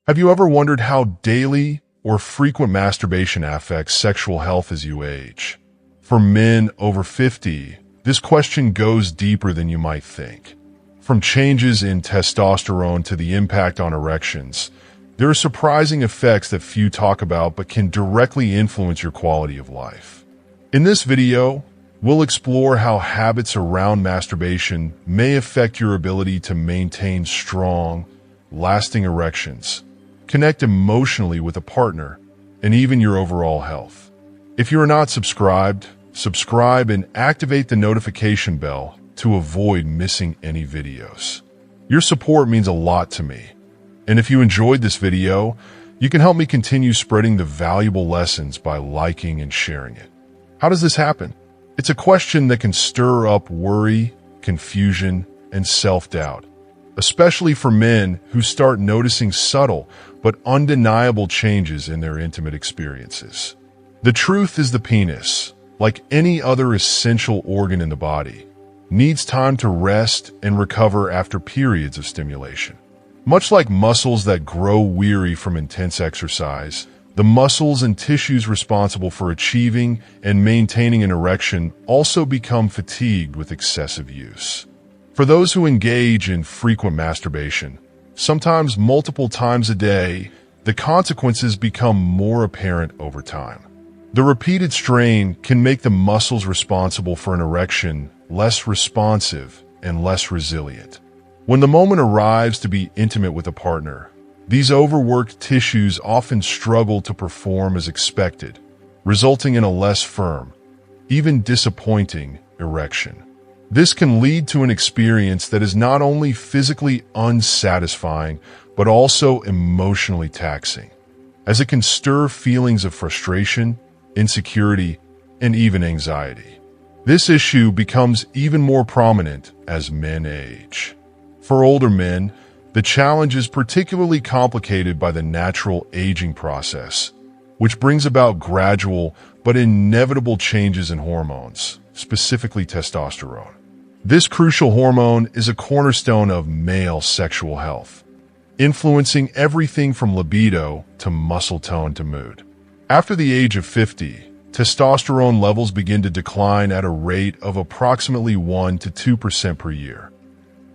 Have you ever wondered how daily or frequent masturbation affects sexual health as you age? For men over 50, this question goes deeper than you might think. From changes in testosterone to the impact on erections, there are surprising effects that few talk about but can directly influence your quality of life. In this video, we'll explore how habits around masturbation may affect your ability to maintain strong, lasting erections, connect emotionally with a partner, and even your overall health. If you are not subscribed, subscribe and activate the notification bell to avoid missing any videos. Your support means a lot to me. And if you enjoyed this video, you can help me continue spreading the valuable lessons by liking and sharing it. How does this happen? It's a question that can stir up worry, confusion, and self-doubt, especially for men who start noticing subtle but undeniable changes in their intimate experiences. The truth is the penis, like any other essential organ in the body, needs time to rest and recover after periods of stimulation. Much like muscles that grow weary from intense exercise, the muscles and tissues responsible for achieving and maintaining an erection also become fatigued with excessive use. For those who engage in frequent masturbation, sometimes multiple times a day, the consequences become more apparent over time. The repeated strain can make the muscles responsible for an erection less responsive and less resilient. When the moment arrives to be intimate with a partner, these overworked tissues often struggle to perform as expected, resulting in a less firm, even disappointing erection. This can lead to an experience that is not only physically unsatisfying, but also emotionally taxing, as it can stir feelings of frustration, insecurity, and even anxiety. This issue becomes even more prominent as men age. For older men, the challenge is particularly complicated by the natural aging process, which brings about gradual but inevitable changes in hormones, specifically testosterone. This crucial hormone is a cornerstone of male sexual health, influencing everything from libido to muscle tone to mood. After the age of 50, testosterone levels begin to decline at a rate of approximately 1 to 2% per year,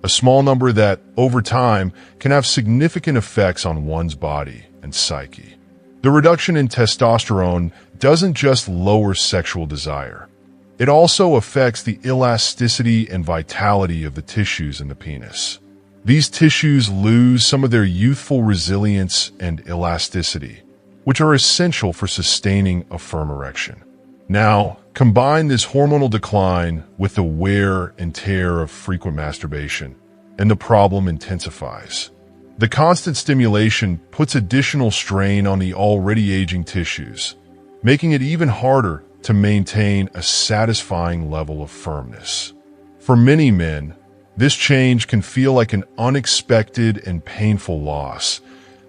a small number that, over time, can have significant effects on one's body and psyche. The reduction in testosterone doesn't just lower sexual desire. It also affects the elasticity and vitality of the tissues in the penis. These tissues lose some of their youthful resilience and elasticity, which are essential for sustaining a firm erection. Now, combine this hormonal decline with the wear and tear of frequent masturbation, and the problem intensifies. The constant stimulation puts additional strain on the already aging tissues, making it even harder to maintain a satisfying level of firmness. For many men, this change can feel like an unexpected and painful loss,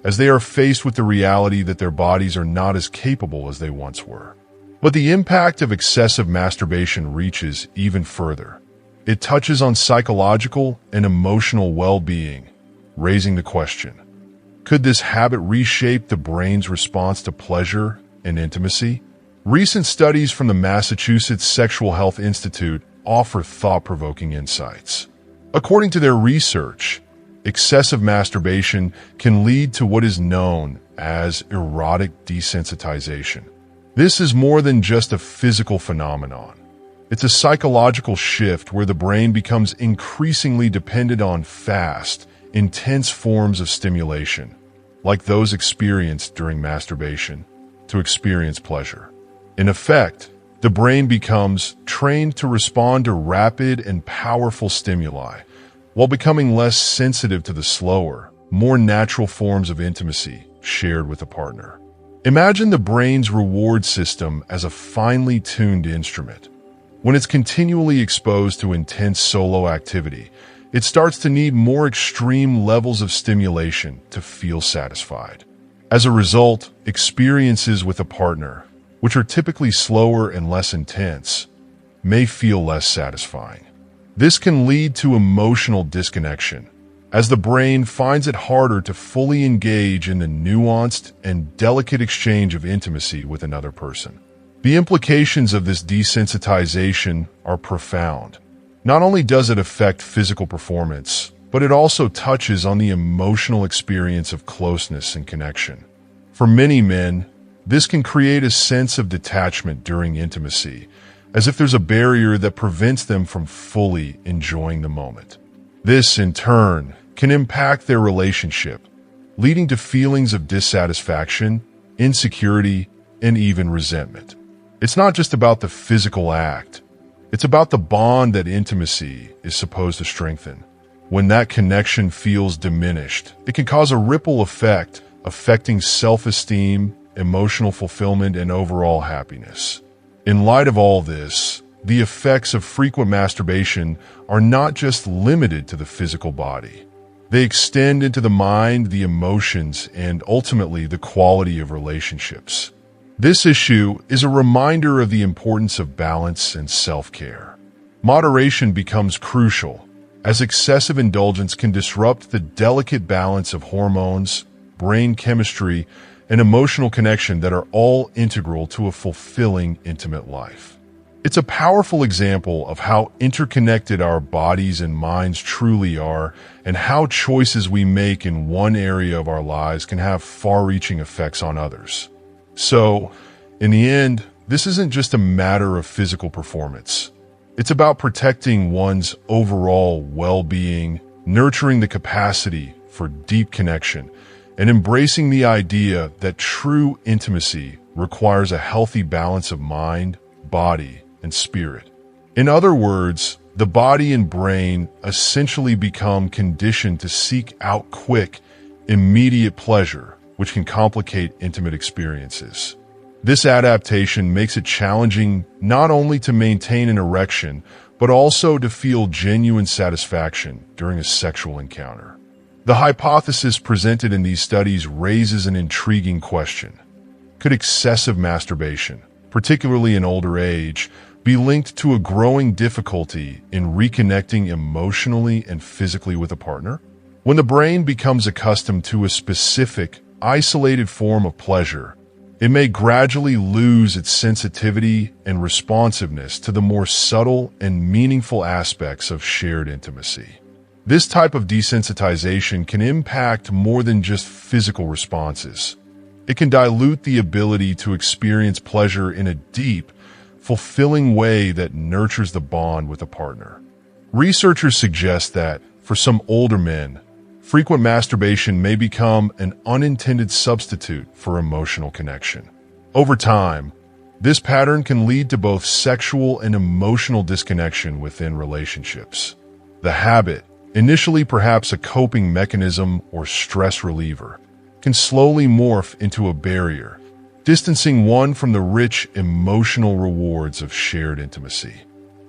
as they are faced with the reality that their bodies are not as capable as they once were. But the impact of excessive masturbation reaches even further. It touches on psychological and emotional well-being, raising the question, could this habit reshape the brain's response to pleasure and intimacy? Recent studies from the Massachusetts Sexual Health Institute offer thought-provoking insights. According to their research, excessive masturbation can lead to what is known as erotic desensitization. This is more than just a physical phenomenon. It's a psychological shift where the brain becomes increasingly dependent on fast, intense forms of stimulation, like those experienced during masturbation, to experience pleasure. In effect, the brain becomes trained to respond to rapid and powerful stimuli, while becoming less sensitive to the slower, more natural forms of intimacy shared with a partner. Imagine the brain's reward system as a finely tuned instrument. When it's continually exposed to intense solo activity, it starts to need more extreme levels of stimulation to feel satisfied. As a result, experiences with a partner, which are typically slower and less intense, may feel less satisfying. This can lead to emotional disconnection, as the brain finds it harder to fully engage in the nuanced and delicate exchange of intimacy with another person. The implications of this desensitization are profound. Not only does it affect physical performance, but it also touches on the emotional experience of closeness and connection. For many men, this can create a sense of detachment during intimacy, as if there's a barrier that prevents them from fully enjoying the moment. This, in turn, can impact their relationship, leading to feelings of dissatisfaction, insecurity, and even resentment. It's not just about the physical act. It's about the bond that intimacy is supposed to strengthen. When that connection feels diminished, it can cause a ripple effect, affecting self-esteem, emotional fulfillment, and overall happiness. In light of all this, the effects of frequent masturbation are not just limited to the physical body. They extend into the mind, the emotions, and ultimately the quality of relationships. This issue is a reminder of the importance of balance and self-care. Moderation becomes crucial, as excessive indulgence can disrupt the delicate balance of hormones, brain chemistry, and emotional connection that are all integral to a fulfilling, intimate life. It's a powerful example of how interconnected our bodies and minds truly are, and how choices we make in one area of our lives can have far-reaching effects on others. So, in the end, this isn't just a matter of physical performance. It's about protecting one's overall well-being, nurturing the capacity for deep connection, and embracing the idea that true intimacy requires a healthy balance of mind, body, and spirit. In other words, the body and brain essentially become conditioned to seek out quick, immediate pleasure, which can complicate intimate experiences. This adaptation makes it challenging not only to maintain an erection, but also to feel genuine satisfaction during a sexual encounter. The hypothesis presented in these studies raises an intriguing question. Could excessive masturbation, particularly in older age, be linked to a growing difficulty in reconnecting emotionally and physically with a partner? When the brain becomes accustomed to a specific, isolated form of pleasure, it may gradually lose its sensitivity and responsiveness to the more subtle and meaningful aspects of shared intimacy. This type of desensitization can impact more than just physical responses. It can dilute the ability to experience pleasure in a deep, fulfilling way that nurtures the bond with a partner. Researchers suggest that, for some older men, frequent masturbation may become an unintended substitute for emotional connection. Over time, this pattern can lead to both sexual and emotional disconnection within relationships. The habit, initially perhaps a coping mechanism or stress reliever, can slowly morph into a barrier, distancing one from the rich emotional rewards of shared intimacy.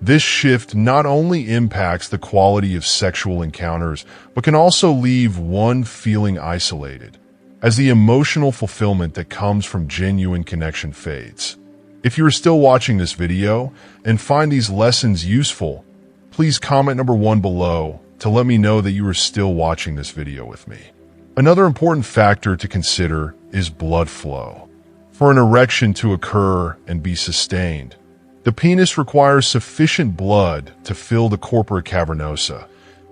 This shift not only impacts the quality of sexual encounters, but can also leave one feeling isolated, as the emotional fulfillment that comes from genuine connection fades. If you are still watching this video and find these lessons useful, please comment number 1 below to let me know that you are still watching this video with me. Another important factor to consider is blood flow. For an erection to occur and be sustained, the penis requires sufficient blood to fill the corpora cavernosa,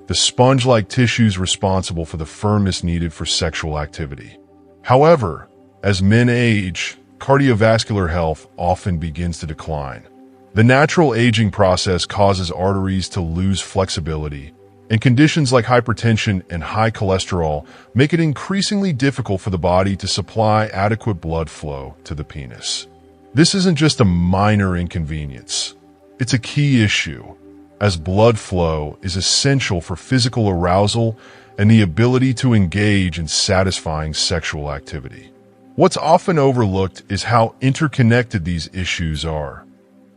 the sponge-like tissues responsible for the firmness needed for sexual activity. However, as men age, cardiovascular health often begins to decline. The natural aging process causes arteries to lose flexibility, and conditions like hypertension and high cholesterol make it increasingly difficult for the body to supply adequate blood flow to the penis. This isn't just a minor inconvenience. It's a key issue, as blood flow is essential for physical arousal and the ability to engage in satisfying sexual activity. What's often overlooked is how interconnected these issues are.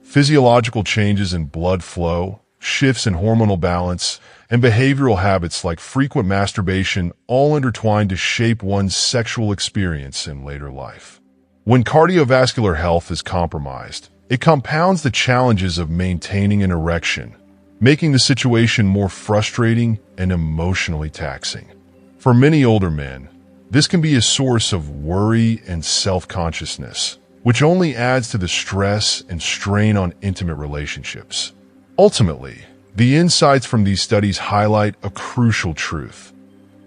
Physiological changes in blood flow, shifts in hormonal balance, and behavioral habits like frequent masturbation all intertwine to shape one's sexual experience in later life. When cardiovascular health is compromised, it compounds the challenges of maintaining an erection, making the situation more frustrating and emotionally taxing. For many older men, this can be a source of worry and self-consciousness, which only adds to the stress and strain on intimate relationships. Ultimately, the insights from these studies highlight a crucial truth: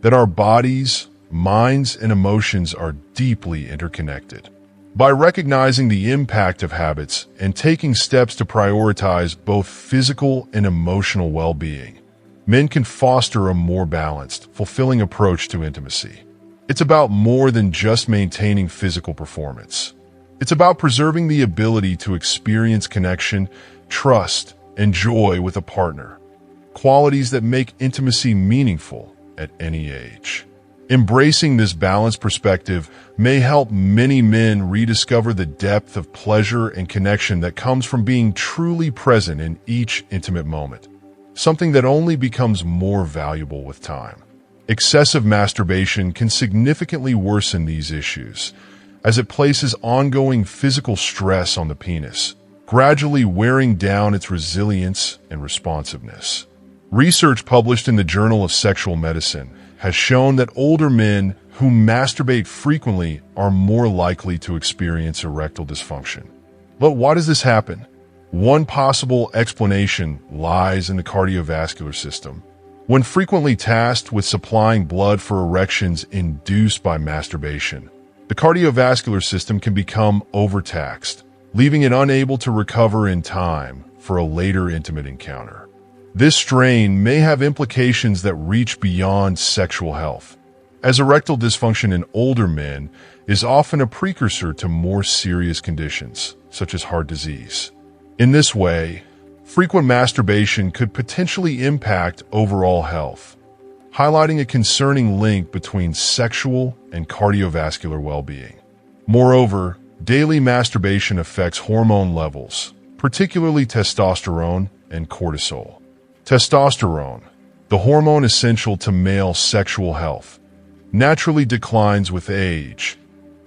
that our bodies, minds, and emotions are deeply interconnected. By recognizing the impact of habits and taking steps to prioritize both physical and emotional well-being, men can foster a more balanced, fulfilling approach to intimacy. It's about more than just maintaining physical performance. It's about preserving the ability to experience connection, trust, and joy with a partner, qualities that make intimacy meaningful at any age. Embracing this balanced perspective may help many men rediscover the depth of pleasure and connection that comes from being truly present in each intimate moment, something that only becomes more valuable with time. Excessive masturbation can significantly worsen these issues, as it places ongoing physical stress on the penis, gradually wearing down its resilience and responsiveness. Research published in the Journal of Sexual Medicine has shown that older men who masturbate frequently are more likely to experience erectile dysfunction. But why does this happen? One possible explanation lies in the cardiovascular system. When frequently tasked with supplying blood for erections induced by masturbation, the cardiovascular system can become overtaxed, leaving it unable to recover in time for a later intimate encounter. This strain may have implications that reach beyond sexual health, as erectile dysfunction in older men is often a precursor to more serious conditions, such as heart disease. In this way, frequent masturbation could potentially impact overall health, highlighting a concerning link between sexual and cardiovascular well-being. Moreover, daily masturbation affects hormone levels, particularly testosterone and cortisol. Testosterone, the hormone essential to male sexual health, naturally declines with age,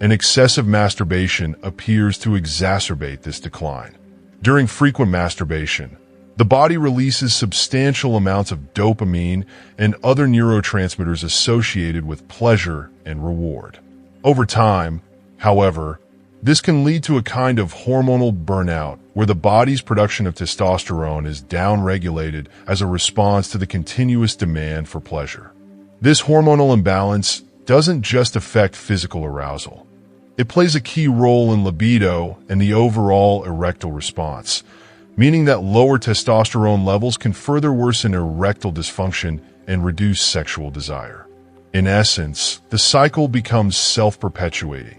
and excessive masturbation appears to exacerbate this decline. During frequent masturbation, the body releases substantial amounts of dopamine and other neurotransmitters associated with pleasure and reward. Over time, however, this can lead to a kind of hormonal burnout where the body's production of testosterone is downregulated as a response to the continuous demand for pleasure. This hormonal imbalance doesn't just affect physical arousal. It plays a key role in libido and the overall erectile response, meaning that lower testosterone levels can further worsen erectile dysfunction and reduce sexual desire. In essence, the cycle becomes self-perpetuating.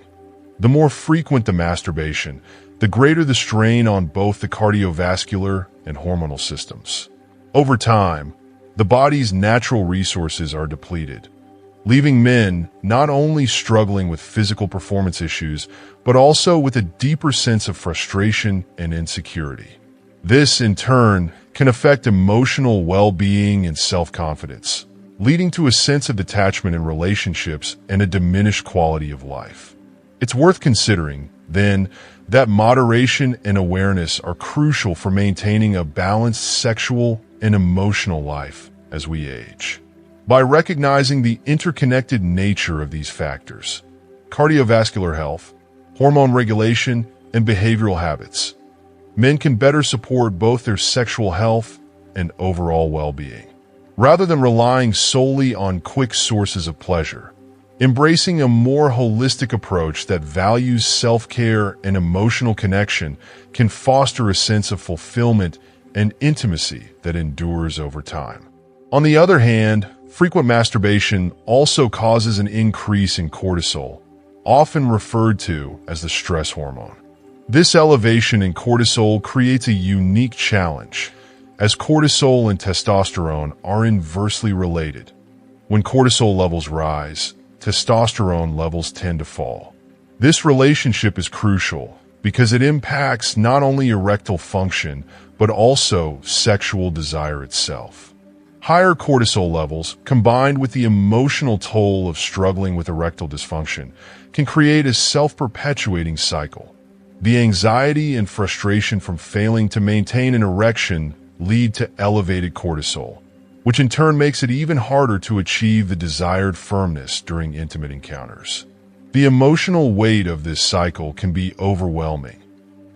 The more frequent the masturbation, the greater the strain on both the cardiovascular and hormonal systems. Over time, the body's natural resources are depleted, leaving men not only struggling with physical performance issues, but also with a deeper sense of frustration and insecurity. This, in turn, can affect emotional well-being and self-confidence, leading to a sense of detachment in relationships and a diminished quality of life. It's worth considering, then, that moderation and awareness are crucial for maintaining a balanced sexual and emotional life as we age. By recognizing the interconnected nature of these factors, cardiovascular health, hormone regulation, and behavioral habits, men can better support both their sexual health and overall well-being. Rather than relying solely on quick sources of pleasure, embracing a more holistic approach that values self-care and emotional connection can foster a sense of fulfillment and intimacy that endures over time. On the other hand, frequent masturbation also causes an increase in cortisol, often referred to as the stress hormone. This elevation in cortisol creates a unique challenge, as cortisol and testosterone are inversely related. When cortisol levels rise, testosterone levels tend to fall. This relationship is crucial because it impacts not only erectile function, but also sexual desire itself. Higher cortisol levels, combined with the emotional toll of struggling with erectile dysfunction, can create a self-perpetuating cycle. The anxiety and frustration from failing to maintain an erection lead to elevated cortisol, which in turn makes it even harder to achieve the desired firmness during intimate encounters. The emotional weight of this cycle can be overwhelming,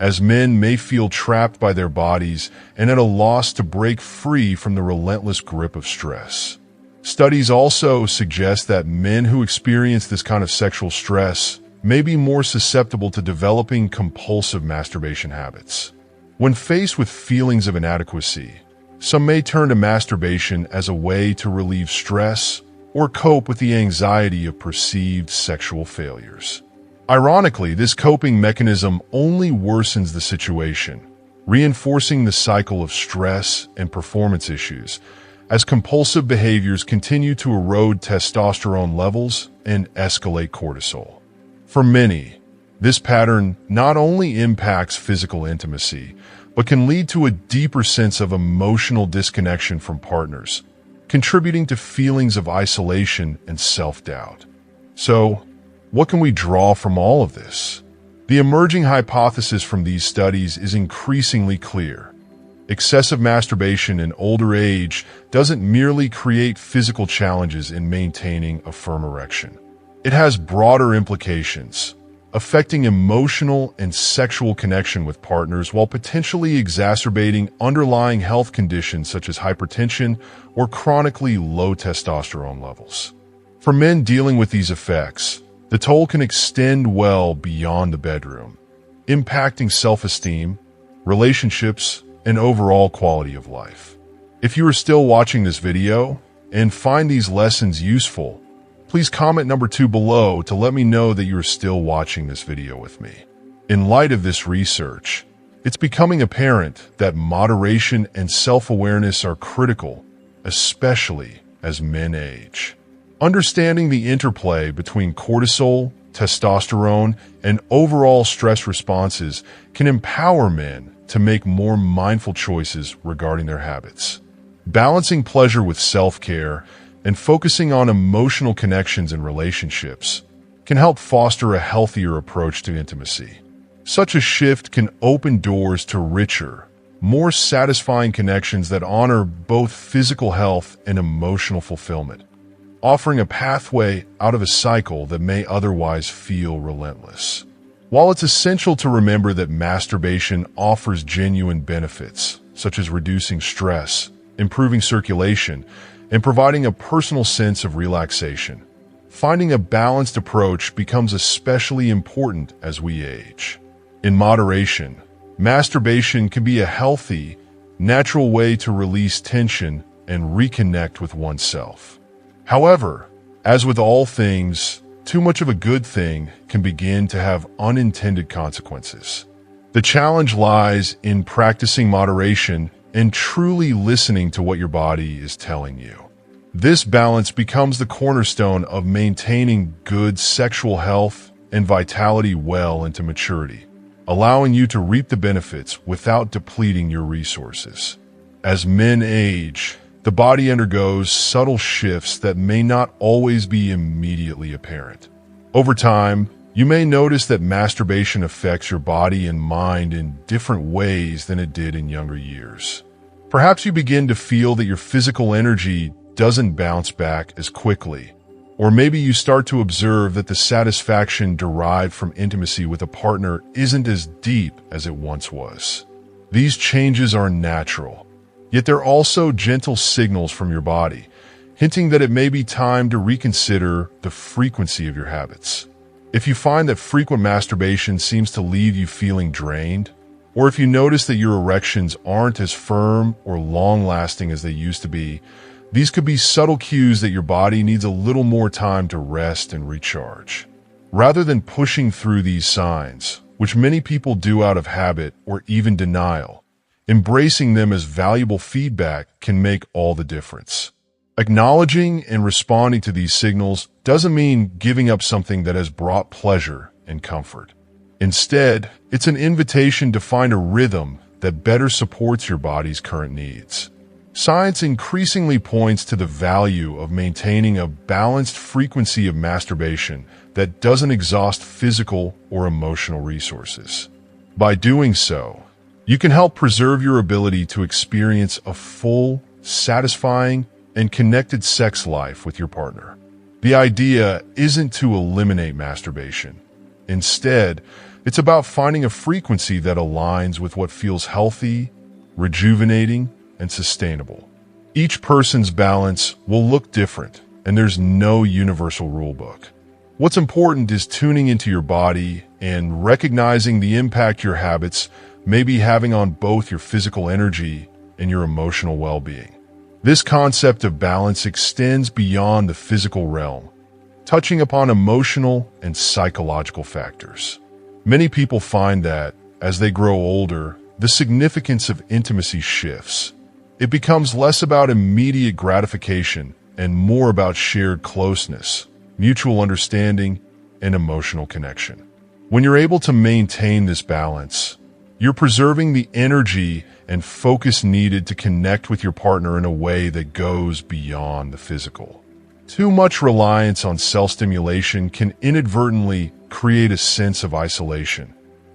as men may feel trapped by their bodies and at a loss to break free from the relentless grip of stress. Studies also suggest that men who experience this kind of sexual stress may be more susceptible to developing compulsive masturbation habits. When faced with feelings of inadequacy, some may turn to masturbation as a way to relieve stress or cope with the anxiety of perceived sexual failures. Ironically, this coping mechanism only worsens the situation, reinforcing the cycle of stress and performance issues as compulsive behaviors continue to erode testosterone levels and escalate cortisol. For many, this pattern not only impacts physical intimacy, but can lead to a deeper sense of emotional disconnection from partners, contributing to feelings of isolation and self-doubt. So, what can we draw from all of this? The emerging hypothesis from these studies is increasingly clear. Excessive masturbation in older age doesn't merely create physical challenges in maintaining a firm erection. It has broader implications, affecting emotional and sexual connection with partners while potentially exacerbating underlying health conditions such as hypertension or chronically low testosterone levels. For men dealing with these effects, the toll can extend well beyond the bedroom, impacting self-esteem, relationships, and overall quality of life. If you are still watching this video and find these lessons useful, please comment number 2 below to let me know that you're still watching this video with me. In light of this research, it's becoming apparent that moderation and self-awareness are critical, especially as men age. Understanding the interplay between cortisol, testosterone, and overall stress responses can empower men to make more mindful choices regarding their habits. Balancing pleasure with self-care and focusing on emotional connections and relationships can help foster a healthier approach to intimacy. Such a shift can open doors to richer, more satisfying connections that honor both physical health and emotional fulfillment, offering a pathway out of a cycle that may otherwise feel relentless. While it's essential to remember that masturbation offers genuine benefits, such as reducing stress, improving circulation, and providing a personal sense of relaxation, finding a balanced approach becomes especially important as we age. In moderation, masturbation can be a healthy, natural way to release tension and reconnect with oneself. However, as with all things, too much of a good thing can begin to have unintended consequences. The challenge lies in practicing moderation and truly listening to what your body is telling you. This balance becomes the cornerstone of maintaining good sexual health and vitality well into maturity, allowing you to reap the benefits without depleting your resources. As men age, the body undergoes subtle shifts that may not always be immediately apparent. Over time, you may notice that masturbation affects your body and mind in different ways than it did in younger years. Perhaps you begin to feel that your physical energy doesn't bounce back as quickly, or maybe you start to observe that the satisfaction derived from intimacy with a partner isn't as deep as it once was. These changes are natural, yet they're also gentle signals from your body, hinting that it may be time to reconsider the frequency of your habits. If you find that frequent masturbation seems to leave you feeling drained, or if you notice that your erections aren't as firm or long-lasting as they used to be, these could be subtle cues that your body needs a little more time to rest and recharge. Rather than pushing through these signs, which many people do out of habit or even denial, embracing them as valuable feedback can make all the difference. Acknowledging and responding to these signals doesn't mean giving up something that has brought pleasure and comfort. Instead, it's an invitation to find a rhythm that better supports your body's current needs. Science increasingly points to the value of maintaining a balanced frequency of masturbation that doesn't exhaust physical or emotional resources. By doing so, You can help preserve your ability to experience a full, satisfying, and connected sex life with your partner. The idea isn't to eliminate masturbation. Instead, it's about finding a frequency that aligns with what feels healthy, rejuvenating, and sustainable. Each person's balance will look different, and there's no universal rulebook. What's important is tuning into your body and recognizing the impact your habits may be having on both your physical energy and your emotional well-being. This concept of balance extends beyond the physical realm, touching upon emotional and psychological factors. Many people find that, as they grow older, the significance of intimacy shifts. It becomes less about immediate gratification and more about shared closeness, mutual understanding, and emotional connection. When you're able to maintain this balance, you're preserving the energy and focus needed to connect with your partner in a way that goes beyond the physical. Too much reliance on self-stimulation can inadvertently create a sense of isolation,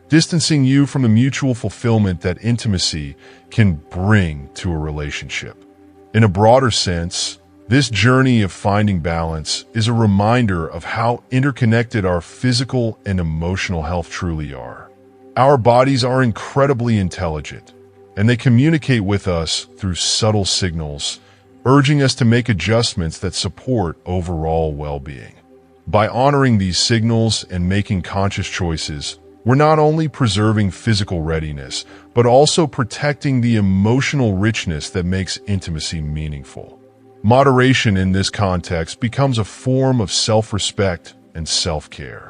distancing you from the mutual fulfillment that intimacy can bring to a relationship. In a broader sense, this journey of finding balance is a reminder of how interconnected our physical and emotional health truly are. Our bodies are incredibly intelligent, and they communicate with us through subtle signals, urging us to make adjustments that support overall well-being. By honoring these signals and making conscious choices, we're not only preserving physical readiness, but also protecting the emotional richness that makes intimacy meaningful. Moderation in this context becomes a form of self-respect and self-care.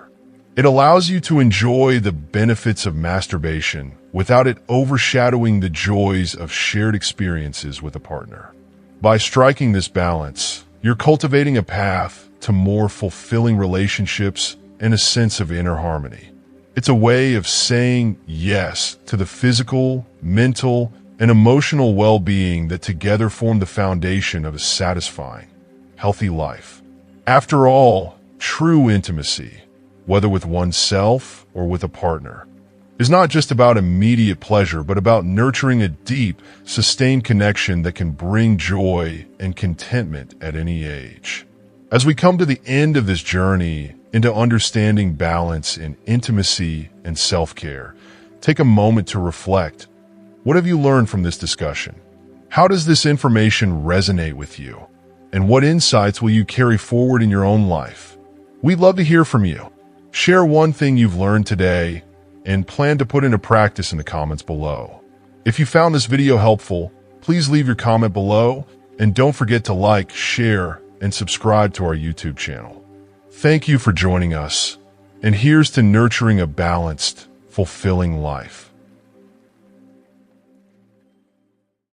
It allows you to enjoy the benefits of masturbation without it overshadowing the joys of shared experiences with a partner. By striking this balance, you're cultivating a path to more fulfilling relationships and a sense of inner harmony. It's a way of saying yes to the physical, mental, and emotional well-being that together form the foundation of a satisfying, healthy life. After all, true intimacy, whether with oneself or with a partner, is not just about immediate pleasure, but about nurturing a deep, sustained connection that can bring joy and contentment at any age. As we come to the end of this journey into understanding balance in intimacy and self-care, take a moment to reflect. What have you learned from this discussion? How does this information resonate with you? And what insights will you carry forward in your own life? We'd love to hear from you. Share one thing you've learned today and plan to put into practice in the comments below. If you found this video helpful, please leave your comment below and don't forget to like, share, and subscribe to our YouTube channel. Thank you for joining us, and here's to nurturing a balanced, fulfilling life.